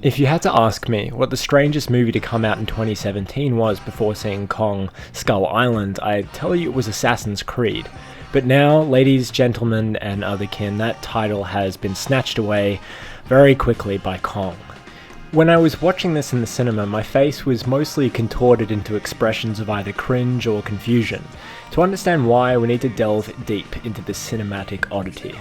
If you had to ask me what the strangest movie to come out in 2017 was before seeing Kong Skull Island, I'd tell you it was Assassin's Creed. But now, ladies, gentlemen, and other kin, that title has been snatched away very quickly by Kong. When I was watching this in the cinema, my face was mostly contorted into expressions of either cringe or confusion. To understand why, we need to delve deep into this cinematic oddity.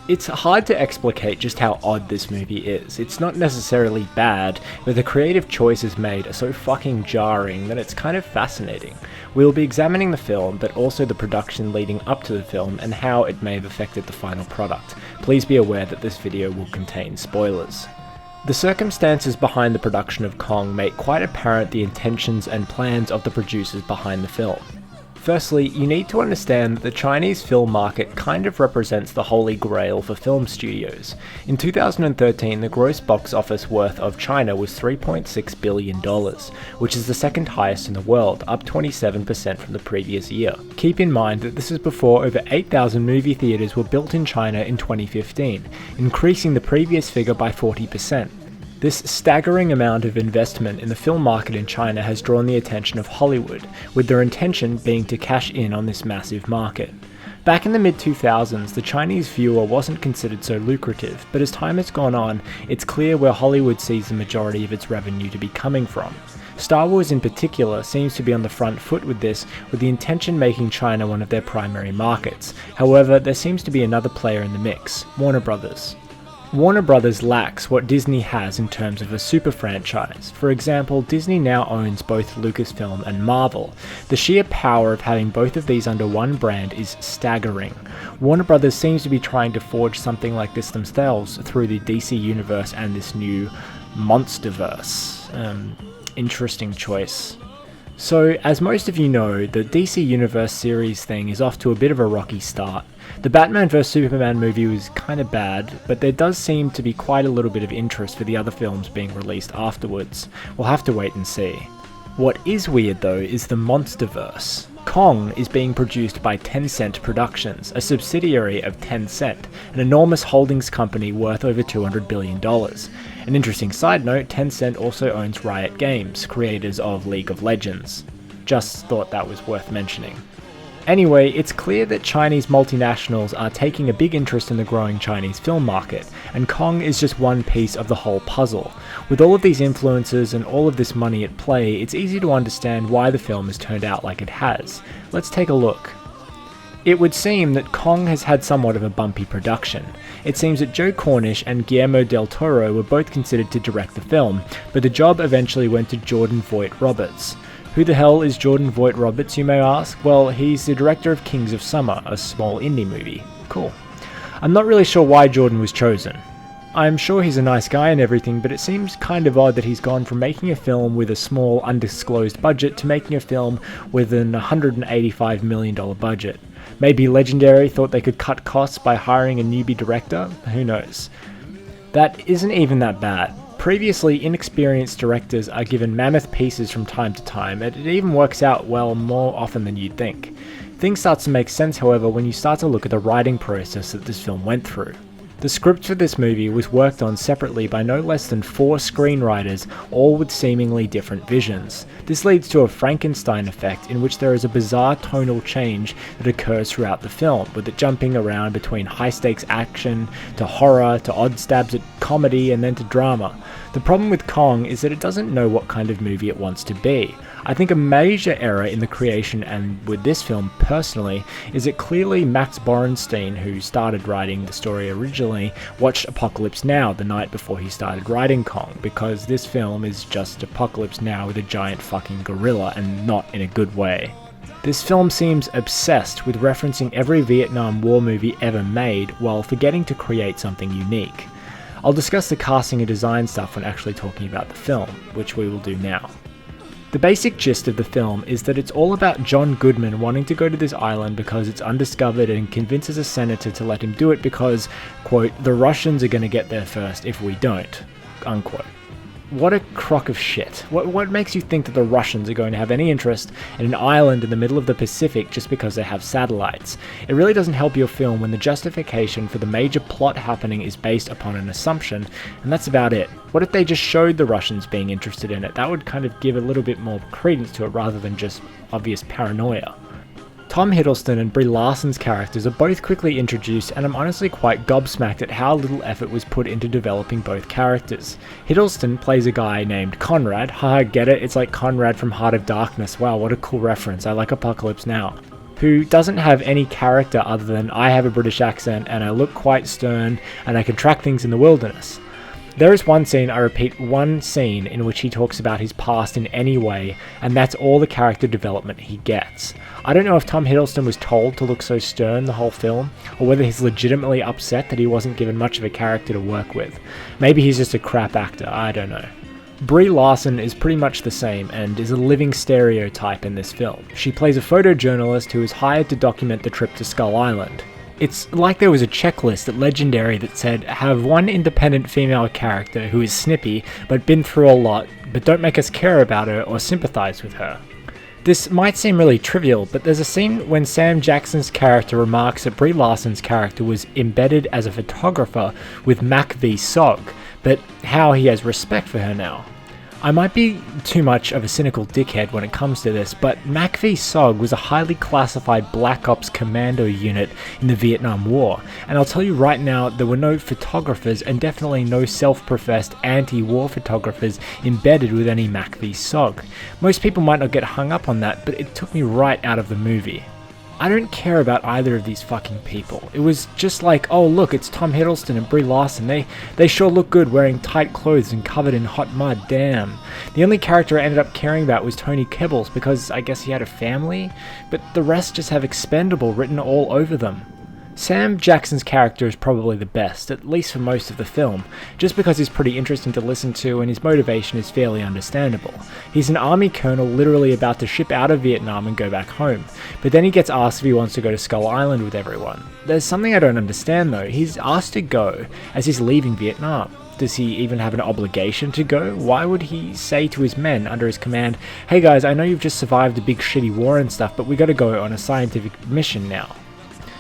It's hard to explicate just how odd this movie is. It's not necessarily bad, but the creative choices made are so fucking jarring that it's kind of fascinating. We'll be examining the film, but also the production leading up to the film and how it may have affected the final product. Please be aware that this video will contain spoilers. The circumstances behind the production of Kong make quite apparent the intentions and plans of the producers behind the film. Firstly, you need to understand that the Chinese film market kind of represents the holy grail for film studios. In 2013, the gross box office worth of China was $3.6 billion, which is the second highest in the world, up 27% from the previous year. Keep in mind that this is before over 8,000 movie theaters were built in China in 2015, increasing the previous figure by 40%. This staggering amount of investment in the film market in China has drawn the attention of Hollywood, with their intention being to cash in on this massive market. Back in the mid-2000s, the Chinese viewer wasn't considered so lucrative, but as time has gone on, it's clear where Hollywood sees the majority of its revenue to be coming from. Star Wars in particular seems to be on the front foot with this, with the intention making China one of their primary markets. However, there seems to be another player in the mix, Warner Brothers. Warner Brothers lacks what Disney has in terms of a super franchise. For example, Disney now owns both Lucasfilm and Marvel. The sheer power of having both of these under one brand is staggering. Warner Brothers seems to be trying to forge something like this themselves through the DC universe and this new Monsterverse. Interesting choice. So, as most of you know, the DC Universe series thing is off to a bit of a rocky start. The Batman vs Superman movie was kinda bad, but there does seem to be quite a little bit of interest for the other films being released afterwards. We'll have to wait and see. What is weird though is the Monsterverse. Kong is being produced by Tencent Productions, a subsidiary of Tencent, an enormous holdings company worth over $200 billion. An interesting side note, Tencent also owns Riot Games, creators of League of Legends. Just thought that was worth mentioning. Anyway, it's clear that Chinese multinationals are taking a big interest in the growing Chinese film market, and Kong is just one piece of the whole puzzle. With all of these influences and all of this money at play, it's easy to understand why the film has turned out like it has. Let's take a look. It would seem that Kong has had somewhat of a bumpy production. It seems that Joe Cornish and Guillermo del Toro were both considered to direct the film, but the job eventually went to Jordan Vogt-Roberts. Who the hell is Jordan Vogt-Roberts, you may ask? Well, he's the director of Kings of Summer, a small indie movie. Cool. I'm not really sure why Jordan was chosen. I'm sure he's a nice guy and everything, but it seems kind of odd that he's gone from making a film with a small, undisclosed budget to making a film with an $185 million budget. Maybe Legendary thought they could cut costs by hiring a newbie director? Who knows? That isn't even that bad. Previously inexperienced directors are given mammoth pieces from time to time, and it even works out well more often than you'd think. Things start to make sense, however, when you start to look at the writing process that this film went through. The script for this movie was worked on separately by no less than 4 screenwriters, all with seemingly different visions. This leads to a Frankenstein effect in which there is a bizarre tonal change that occurs throughout the film, with it jumping around between high-stakes action, to horror, to odd stabs at comedy, and then to drama. The problem with Kong is that it doesn't know what kind of movie it wants to be. I think a major error in the creation, and with this film personally, is that clearly Max Borenstein, who started writing the story originally, watched Apocalypse Now the night before he started writing Kong, because this film is just Apocalypse Now with a giant fucking gorilla, and not in a good way. This film seems obsessed with referencing every Vietnam War movie ever made, while forgetting to create something unique. I'll discuss the casting and design stuff when actually talking about the film, which we will do now. The basic gist of the film is that it's all about John Goodman wanting to go to this island because it's undiscovered and convinces a senator to let him do it because, quote, the Russians are going to get there first if we don't, unquote. what a crock of shit. What makes you think that the Russians are going to have any interest in an island in the middle of the Pacific just because they have satellites? It really doesn't help your film when the justification for the major plot happening is based upon an assumption, and that's about it. What if they just showed the Russians being interested in it? That would kind of give a little bit more credence to it rather than just obvious paranoia. Tom Hiddleston and Brie Larson's characters are both quickly introduced, and I'm honestly quite gobsmacked at how little effort was put into developing both characters. Hiddleston plays a guy named Conrad. Haha, get it? It's like Conrad from Heart of Darkness. Wow, what a cool reference. I like Apocalypse Now. Who doesn't have any character other than I have a British accent and I look quite stern and I can track things in the wilderness. There is one scene, I repeat, one scene in which he talks about his past in any way, and that's all the character development he gets. I don't know if Tom Hiddleston was told to look so stern the whole film, or whether he's legitimately upset that he wasn't given much of a character to work with. Maybe he's just a crap actor, I don't know. Brie Larson is pretty much the same and is a living stereotype in this film. She plays a photojournalist who is hired to document the trip to Skull Island. It's like there was a checklist at Legendary that said, have one independent female character who is snippy but been through a lot, but don't make us care about her or sympathize with her. This might seem really trivial, but there's a scene when Sam Jackson's character remarks that Brie Larson's character was embedded as a photographer with Mac v Sog, but how he has respect for her now. I might be too much of a cynical dickhead when it comes to this, but Mac v Sog was a highly classified Black Ops commando unit in the Vietnam War, and I'll tell you right now, there were no photographers and definitely no self-professed anti-war photographers embedded with any Mac v Sog. Most people might not get hung up on that, but it took me right out of the movie. I don't care about either of these fucking people. It was just like, oh look, it's Tom Hiddleston and Brie Larson. They sure look good wearing tight clothes and covered in hot mud, damn. The only character I ended up caring about was Tony Kibbles because I guess he had a family, but the rest just have expendable written all over them. Sam Jackson's character is probably the best, at least for most of the film, just because he's pretty interesting to listen to and his motivation is fairly understandable. He's an army colonel literally about to ship out of Vietnam and go back home, but then he gets asked if he wants to go to Skull Island with everyone. There's something I don't understand though, he's asked to go as he's leaving Vietnam. Does he even have an obligation to go? Why would he say to his men under his command, hey guys, I know you've just survived a big shitty war and stuff, but we gotta go on a scientific mission now.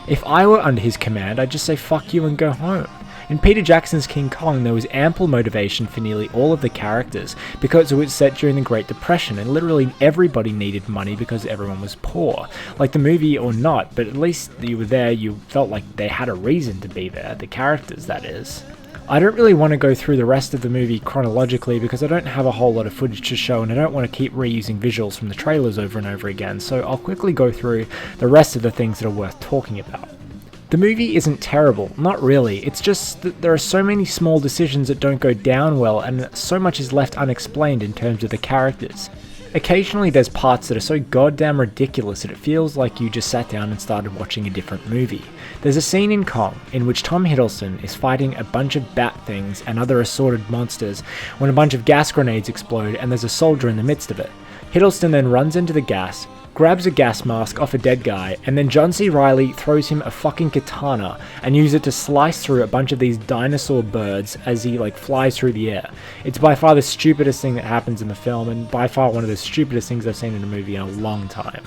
If I were under his command, I'd just say fuck you and go home. In Peter Jackson's King Kong, there was ample motivation for nearly all of the characters because it was set during the Great Depression and literally everybody needed money because everyone was poor. Like the movie or not, but at least you were there, you felt like they had a reason to be there, the characters that is. I don't really want to go through the rest of the movie chronologically because I don't have a whole lot of footage to show and I don't want to keep reusing visuals from the trailers over and over again, so I'll quickly go through the rest of the things that are worth talking about. The movie isn't terrible, not really, it's just that there are so many small decisions that don't go down well and so much is left unexplained in terms of the characters. Occasionally there's parts that are so goddamn ridiculous that it feels like you just sat down and started watching a different movie. There's a scene in Kong in which Tom Hiddleston is fighting a bunch of bat things and other assorted monsters when a bunch of gas grenades explode and there's a soldier in the midst of it. Hiddleston then runs into the gas, grabs a gas mask off a dead guy, and then John C. Reilly throws him a fucking katana and uses it to slice through a bunch of these dinosaur birds as he flies through the air. It's by far the stupidest thing that happens in the film and by far one of the stupidest things I've seen in a movie in a long time.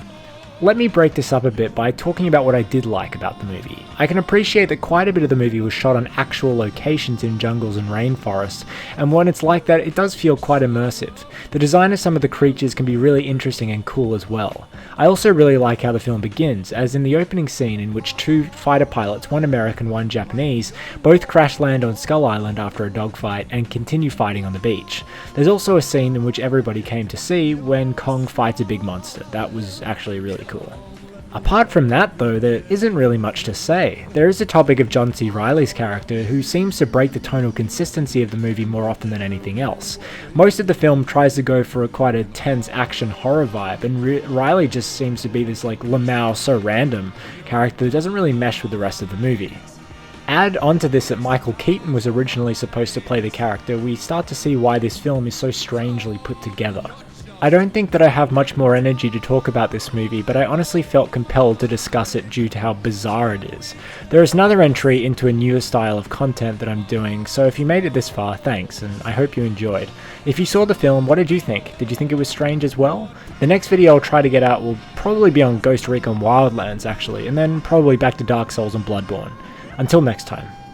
Let me break this up a bit by talking about what I did like about the movie. I can appreciate that quite a bit of the movie was shot on actual locations in jungles and rainforests, and when it's like that, it does feel quite immersive. The design of some of the creatures can be really interesting and cool as well. I also really like how the film begins, as in the opening scene in which two fighter pilots, one American, one Japanese, both crash land on Skull Island after a dogfight and continue fighting on the beach. There's also a scene in which everybody came to see when Kong fights a big monster. That was actually really cool. Apart from that though, there isn't really much to say. There is the topic of John C. Reilly's character, who seems to break the tonal consistency of the movie more often than anything else. Most of the film tries to go for quite a tense action horror vibe, and Reilly just seems to be this Lamau so random character that doesn't really mesh with the rest of the movie. Add onto this that Michael Keaton was originally supposed to play the character, we start to see why this film is so strangely put together. I don't think that I have much more energy to talk about this movie, but I honestly felt compelled to discuss it due to how bizarre it is. There is another entry into a newer style of content that I'm doing, so if you made it this far, thanks, and I hope you enjoyed. If you saw the film, what did you think? Did you think it was strange as well? The next video I'll try to get out will probably be on Ghost Recon Wildlands actually, and then probably back to Dark Souls and Bloodborne. Until next time.